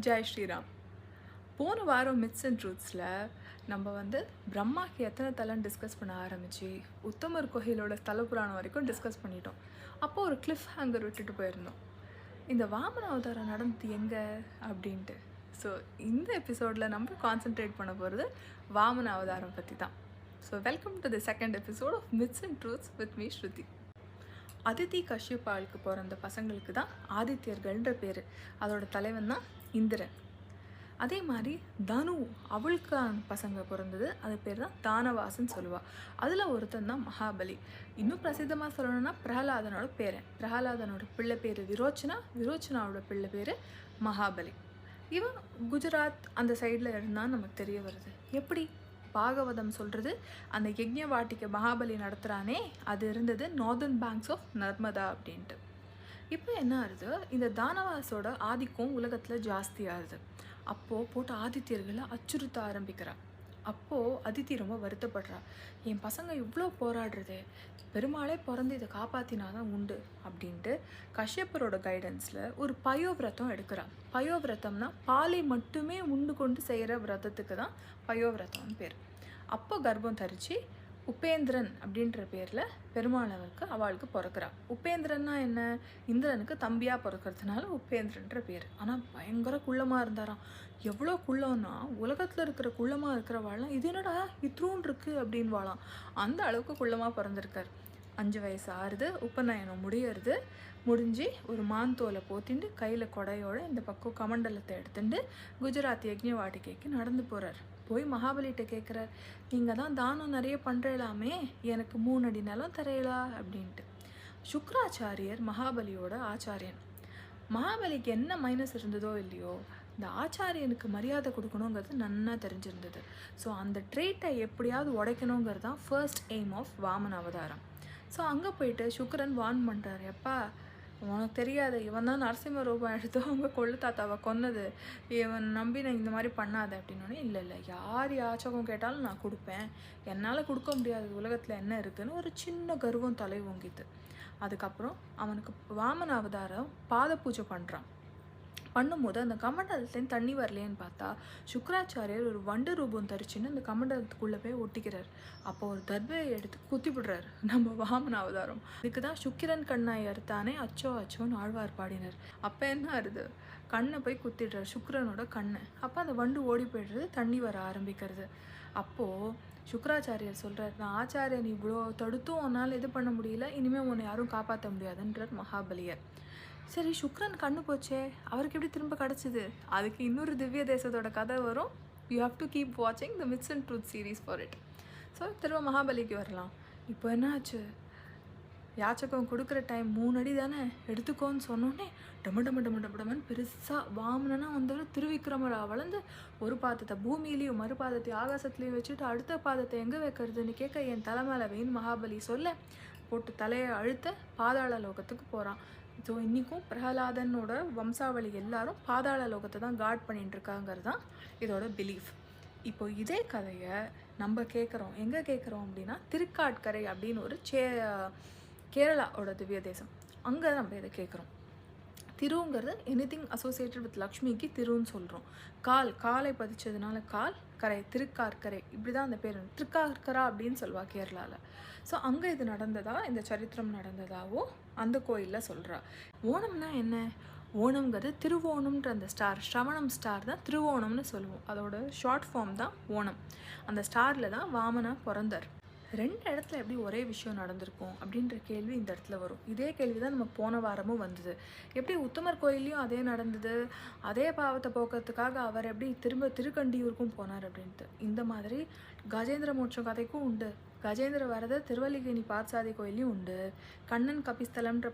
ஜெய் ஸ்ரீராம். போன வாரம் myths and ட்ரூத்ஸில் நம்ம பிரம்மாக்கு எத்தனை தலைன்னு டிஸ்கஸ் பண்ண ஆரம்பித்து உத்தமர் கோயிலோட ஸ்தல புராணம் வரைக்கும் டிஸ்கஸ் பண்ணிட்டோம். அப்போது ஒரு கிளிஃப் ஹேங்கர் விட்டுட்டு போயிருந்தோம். இந்த வாமன அவதாரம் நடந்தது எங்கே அப்படின்ட்டு. ஸோ இந்த எபிசோடில் நம்ம கான்சென்ட்ரேட் பண்ண போகிறது வாமன அவதாரம் பற்றி தான். So welcome to the second episode of myths and truths with me Shruti. அதித்தி கஷ்யபாளுக்கு பிறந்த பசங்களுக்கு தான் ஆதித்யர்கள்ன்ற பேர். அதோட தலைவன் தான் இந்திரன். அதே மாதிரி தனு அவளுக்கான பசங்க பிறந்தது, அது பேர் தான் தானவாசன்னு சொல்லுவாள். அதில் ஒருத்தன் தான் மகாபலி. இன்னும் பிரசித்தமாக சொல்லணும்னா பிரகலாதனோட பேரன். பிரகலாதனோட பிள்ளை பேர் விரோச்சனா, விரோச்சனாவோட பிள்ளை பேர் மகாபலி. இவன் குஜராத் அந்த சைடில் இருந்தான்னு நமக்கு தெரிய வருது. எப்படி பாகவதம் சொல்கிறது, அந்த யக்ஞ வாட்டிக்கு மகாபலி நடத்துகிறானே அது இருந்தது நார்தர்ன் பேங்க்ஸ் ஆஃப் நர்மதா அப்படின்ட்டு. இப்போ என்ன ஆகுது, இந்த தானவாசோட ஆதிக்கம் உலகத்தில் ஜாஸ்தியாகுது. அப்போது போட்டு ஆதித்யர்களை அச்சுறுத்த ஆரம்பிக்கிறா. அப்போது அதித்தி ரொம்ப வருத்தப்படுறா. என் பசங்க இவ்வளோ போராடுறது, பெருமாளே பிறந்து இதை காப்பாற்றினாதான் உண்டு அப்படின்ட்டு கஷ்யப்பரோட கைடன்ஸில் ஒரு பயோவிரதம் எடுக்கிறான். பயோவிரதம்னா பாலை மட்டுமே உண்டு கொண்டு செய்கிற விரதத்துக்கு தான் பயோவிரதம்னு பேர். அப்போ கர்ப்பம் தரித்து உபேந்திரன் அப்படின்ற பேரில் பெருமாளவருக்கு அவளுக்கு பிறக்கிறா. உபேந்திரன்னா என்ன, இந்திரனுக்கு தம்பியாக பிறக்கிறதுனால உபேந்திரன்ற பேர். ஆனால் பயங்கர குள்ளமாக இருந்தாராம். எவ்வளோ குள்ளம்னா உலகத்தில் இருக்கிற குள்ளமாக இருக்கிறவாள்லாம் இது என்னடா இத்ரூன் இருக்குது அப்படின்னு வாழாம். அந்த அளவுக்கு குள்ளமாக பிறந்திருக்கார். 5 வயசு ஆறுது, உபநயனம் முடிஞ்சு ஒரு மாந்தோலை போத்திண்டு கையில் கொடையோட இந்த பக்கம் கமண்டலத்தை எடுத்துட்டு குஜராத் யக்ஞ வாட்டிக்கைக்கு நடந்து போகிறார். போய் மகாபலிகிட்ட கேட்குறார், நீங்கள் தான் தானம் நிறைய பண்ணுறலாமே, எனக்கு 3 அடி நிலம் தரையலா அப்படின்ட்டு. சுக்ராச்சாரியர் மகாபலியோட ஆச்சாரியன். மகாபலிக்கு என்ன மைனஸ் இருந்ததோ இல்லையோ, இந்த ஆச்சாரியனுக்கு மரியாதை கொடுக்கணுங்கிறது நன்னா தெரிஞ்சிருந்தது. ஸோ அந்த ட்ரேட்டை எப்படியாவது உடைக்கணுங்கிறது தான் ஃபர்ஸ்ட் எய்ம் ஆஃப் வாமன அவதாரம். ஸோ அங்கே போயிட்டு சுக்கரன் வார்ன் பண்ணுறாரு, எப்பா உனக்கு தெரியாது, இவன் தான் நரசிம்ம ரூபம் எடுத்து அவங்க கொள்ளு தாத்தாவை கொன்னது, இவன் நம்பி நான் இந்த மாதிரி பண்ணாத அப்படின்னோடனே, இல்லை யார் யாச்சகம் கேட்டாலும் நான் கொடுப்பேன், என்னால் கொடுக்க முடியாது, உலகத்தில் என்ன இருக்குதுன்னு ஒரு சின்ன கர்வம் தலை ஓங்கிது. அதுக்கப்புறம் அவனுக்கு வாமன அவதாரம் பாத பூஜை பண்ணும்போது அந்த கமண்டலத்துலேருந்து தண்ணி வரலேன்னு பார்த்தா சுக்ராச்சாரியர் ஒரு வண்டு ரூபம் தரிச்சுன்னு அந்த கமண்டலத்துக்குள்ளே போய் ஒட்டிக்கிறார். அப்போ ஒரு தர்பையை எடுத்து குத்திவிடுறார் நம்ம வாமன அவதாரம். இதுக்கு தான் சுக்கிரன் கண்ணாய் அறுத்தானே அச்சோ அச்சோன்னு ஆழ்வார் பாடினார். அப்போ என்ன ஆகுது, கண்ணை போய் குத்திடுறார், சுக்கிரனோட கண்ணை. அப்போ அந்த வண்டு ஓடி போய்டுறது, தண்ணி வர ஆரம்பிக்கிறது. அப்போது சுக்ராச்சாரியர் சொல்கிறார், நான் ஆச்சாரியன் இவ்வளோ தடுத்தும் உன்னால் இது பண்ண முடியல, இனிமேல் உன்னை யாரும் காப்பாற்ற முடியாதுன்றார் மகாபலியர். சரி, சுக்ரன் கண்ணு போச்சே, அவருக்கு எப்படி திரும்ப கிடச்சிது? அதுக்கு இன்னொரு திவ்ய தேசத்தோட கதை வரும். யூ ஹாவ் டு கீப் வாட்சிங் the myths and truth series for it. So திரும்ப மகாபலிக்கு வரலாம். இப்போ என்ன ஆச்சு, யாச்சகம் கொடுக்குற டைம் 3 அடி தானே எடுத்துக்கோன்னு சொன்னோன்னே டமன்னு பெருசாக வாமனனா வந்தவர் திருவிக்ரமரா வளர்ந்து ஒரு பாதத்தை பூமியிலையும் மறு பாதத்தை ஆகாசத்துலேயும் வச்சுட்டு அடுத்த பாதத்தை எங்கே வைக்கிறதுன்னு கேட்க, என் தலை மேலே வெயின் மகாபலி சொல்ல போட்டு தலையை அழுத்த பாதாள லோகத்துக்கு போகிறான். ஸோ இன்றைக்கும் பிரகலாதனோட வம்சாவளி எல்லாரும் பாதாள லோகத்தை தான் காட் பண்ணிட்டு இருக்காங்கிறது தான் இதோட பிலீஃப். இப்போ இதே கதையை நம்ம கேட்குறோம், எங்கே கேட்குறோம் அப்படின்னா திருக்காட்கரை அப்படின்னு ஒரு கேரளாவோட திவ்ய தேசம், அங்கே நம்ம இதை கேட்குறோம். திருங்கிறது எனிதிங் அசோசியேட்டட் வித் லக்ஷ்மிக்கு திருன்னு சொல்கிறோம். காலை பதிச்சதுனால கால் கரை, திருக்கார்கரை, இப்படி தான் அந்த பேர் திருக்கார்கரா அப்படின்னு சொல்லுவாள் கேரளாவில். ஸோ அங்கே இது நடந்ததா, இந்த சரித்திரம் நடந்ததாவோ அந்த கோயிலில் சொல்கிறா. ஓணம்னா என்ன, ஓணம்ங்கிறது திருவோணம்ன்ற அந்த ஸ்டார், ஸ்ரவணம் ஸ்டார் தான் திருவோணம்னு சொல்லுவோம். அதோட ஷார்ட் ஃபார்ம் தான் ஓணம். அந்த ஸ்டாரில் தான் வாமனா பிறந்தார். 2 இடத்துல எப்படி ஒரே விஷயம் நடந்திருக்கும் அப்படின்ற கேள்வி இந்த இடத்துல வரும். இதே கேள்வி தான் நமக்கு போன வாரமும் வந்தது. எப்படி உத்தமர் கோயிலையும் அதே நடந்தது, அதே பாவத்தை போக்கிறதுக்காக அவர் எப்படி திரும்ப திருக்கண்டியூருக்கும் போனார் அப்படின்ட்டு. இந்த மாதிரி கஜேந்திர மோட்சம் கதைக்கும் உண்டு. கஜேந்திர வரத திருவல்லிக்கேணி பார்த்தசாதி கோயிலையும் உண்டு. கண்ணன் கபிஸ்தலம்ன்ற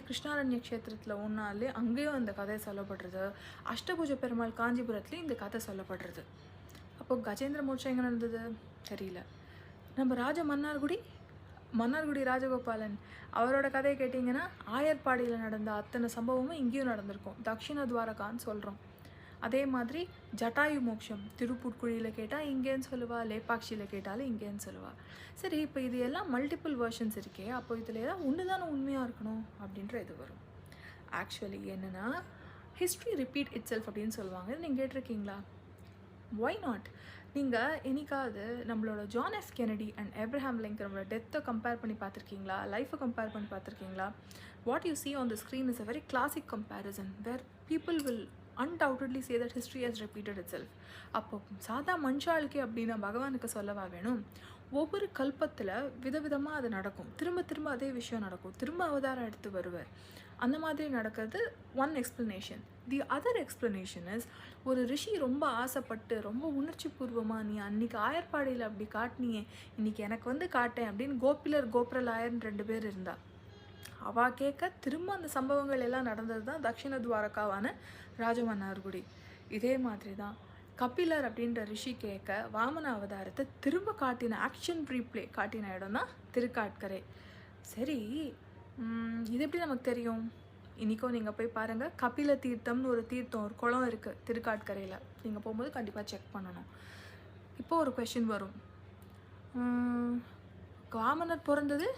கிருஷ்ணாரண்ய க்ஷேத்திரத்தில் ஒன்றாலே அங்கேயும் இந்த கதை சொல்லப்படுறது. அஷ்டபூஜை பெருமாள் காஞ்சிபுரத்துலேயும் இந்த கதை சொல்லப்படுறது. அப்போது கஜேந்திர மோட்சம் எங்கே நடந்தது தெரியல. நம்ம மன்னார்குடி ராஜகோபாலன் அவரோட கதையை கேட்டிங்கன்னா ஆயர்பாடியில் நடந்த அத்தனை சம்பவமும் இங்கேயும் நடந்திருக்கும். தக்ஷிண துவாரகான்னு சொல்கிறோம். அதே மாதிரி ஜட்டாயு மோட்சம் திருப்புட்குழியில் கேட்டால் இங்கேன்னு சொல்லுவாள், லேப்பாக்ஷியில் கேட்டாலும் இங்கேன்னு சொல்லுவாள். சரி, இப்போ இது எல்லாம் மல்டிபிள் வேர்ஷன்ஸ் இருக்கே, அப்போ இதில் ஏதாவது ஒன்று தானே உண்மையாக இருக்கணும் அப்படின்ற இது வரும். ஆக்சுவலி என்னென்னா, ஹிஸ்ட்ரி ரிப்பீட் இட் செல்ஃப் அப்படின்னு சொல்லுவாங்க. இது நீங்கள் கேட்டிருக்கீங்களா? Why not? நீங்கள் என்னைக்காவது நம்மளோட John F Kennedy and Abraham லிங்கனோட டெத்தை கம்பேர் பண்ணி பார்த்துருக்கீங்களா? லைஃப்பை கம்பேர் பண்ணி பார்த்துருக்கீங்களா? What you see on the screen is a very classic comparison where people will undoubtedly say that history has repeated itself. அப்போ சாதா மனுஷாளுக்கே அப்படின்னா பகவானுக்கு சொல்லவா வேணும்? ஒவ்வொரு கல்பத்தில் விதவிதமாக அது நடக்கும். திரும்ப திரும்ப அதே விஷயம் நடக்கும். திரும்ப அவதாரம் எடுத்து வருவார். அந்த மாதிரி நடக்கிறது one explanation. The other explanation is, ஒரு ரிஷி ரொம்ப ஆசைப்பட்டு ரொம்ப உணர்ச்சி பூர்வமாக, நீ அன்றைக்கி ஆயர்பாடியில் அப்படி காட்டினியே, இன்றைக்கி எனக்கு வந்து காட்டேன் அப்படின்னு கோபிலர் கோப்ரலாயர்னு 2 பேர் இருந்தா. அவள் கேட்க திரும்ப அந்த சம்பவங்கள் எல்லாம் நடந்தது தான் தக்ஷிண துவாரகாவான ராஜமன்னார்குடி. இதே மாதிரி தான் கபிலர் அப்படின்ற ரிஷி கேட்க வாமன அவதாரத்தை திரும்ப காட்டின, ஆக்ஷன் ரீப்ளே காட்டின இடம் தான் திருக்காட்கரை. சரி, இது எப்படி நமக்கு தெரியும்? இன்றைக்கும் நீங்கள் போய் பாருங்கள், கபில தீர்த்தம்னு ஒரு தீர்த்தம், ஒரு குளம் இருக்குது திருக்காட்கரையில். நீங்கள் போகும்போது கண்டிப்பாக செக் பண்ணணும். இப்போது ஒரு கொஷின் வரும், வாமனர் பிறந்தது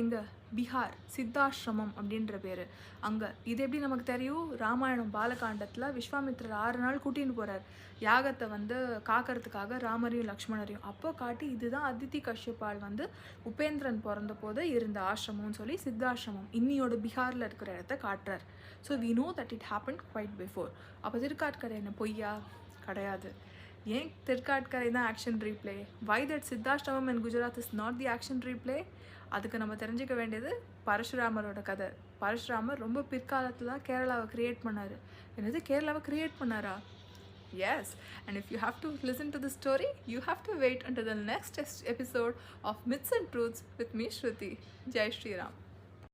எங்கே? பீகார், சித்தாசிரமம் அப்படின்ற பேர் அங்கே. இது எப்படி நமக்கு தெரியும்? ராமாயணம் பாலகாண்டத்தில் விஸ்வாமித்ரர் 6 நாள் கூட்டின்னு போகிறார் யாகத்தை வந்து காக்கிறதுக்காக, ராமரையும் லக்ஷ்மணரையும். அப்போ காட்டி இதுதான் அதித்தி கஷ்யப்பால் வந்து உபேந்திரன் பிறந்த போது இருந்த ஆசிரமம்னு சொல்லி சித்தாசிரமம் இன்னியோட பீகாரில் இருக்கிற இடத்த காட்டுறார். So we know that it happen quite before. அப்போ திருக்காட்கரை என்ன பொய்யா? கிடையாது. ஏன் திருக்காட்கரை தான் ஆக்ஷன் ரீப்ளே? வை தட் சித்தாஷ்டமம் in Gujarat is not the action replay? அதுக்கு நம்ம தெரிஞ்சுக்க வேண்டியது பரசுராமரோட கதை. பரசுராமர் ரொம்ப பிற்காலத்தில் கேரளாவை க்ரியேட் பண்ணார். என்னது, கேரளாவை க்ரியேட் பண்ணாரா? Yes, and if you have to listen to the story, you have to wait until the next episode of Myths and Truths with me, Shruti. Jai Shri Ram.